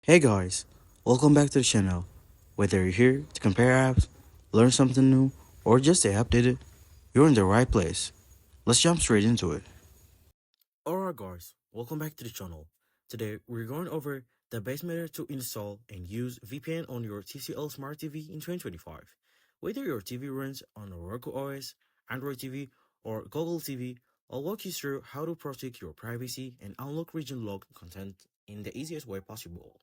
Hey guys, welcome back to the channel. Whether you're here to compare apps, learn something new, or just stay updated, you're in the right place. Let's jump straight into it. Alright guys, welcome back to the channel. Today we're going over the best method to install and use VPN on your TCL Smart TV in 2025. Whether your TV runs on a Roku OS, Android TV, or Google TV, I'll walk you through how to protect your privacy and unlock region-locked content in the easiest way possible.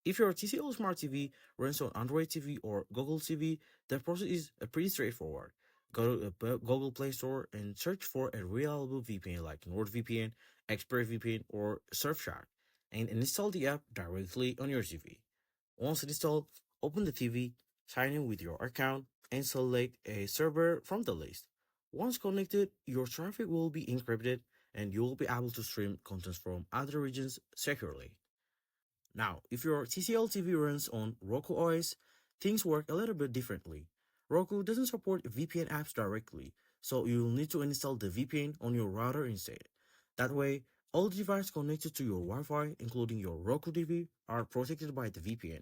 If your TCL Smart TV runs on Android TV or Google TV, the process is pretty straightforward. Go to the Google Play Store and search for a reliable VPN like NordVPN, ExpressVPN, or Surfshark, and install the app directly on your TV. Once installed, open the TV, sign in with your account, and select a server from the list. Once connected, your traffic will be encrypted and you will be able to stream contents from other regions securely. Now, if your TCL TV runs on Roku OS, things work a little bit differently. Roku doesn't support VPN apps directly, so you'll need to install the VPN on your router instead. That way, all devices connected to your Wi-Fi, including your Roku TV, are protected by the VPN.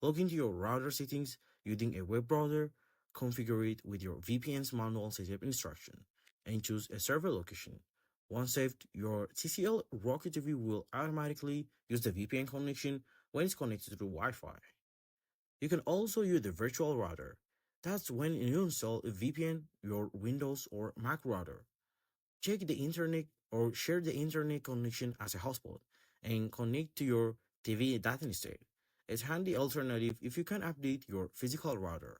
Log into your router settings using a web browser, configure it with your VPN's manual setup instruction, and choose a server location. Once saved, your TCL Roku TV will automatically use the VPN connection when it's connected to Wi-Fi. You can also use the virtual router. That's when you install a VPN, your Windows or Mac router. Check the internet or share the internet connection as a hotspot and connect to your TV data instead. It's handy alternative if you can update your physical router.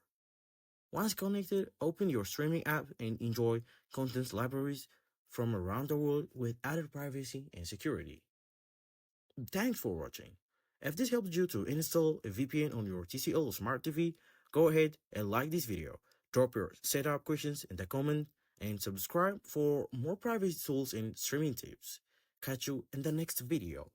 Once connected, open your streaming app and enjoy content libraries from around the world with added privacy and security. Thanks for watching. If this helped you to install a VPN on your TCL Smart TV, go ahead and like this video. Drop your setup questions in the comment and subscribe for more privacy tools and streaming tips. Catch you in the next video.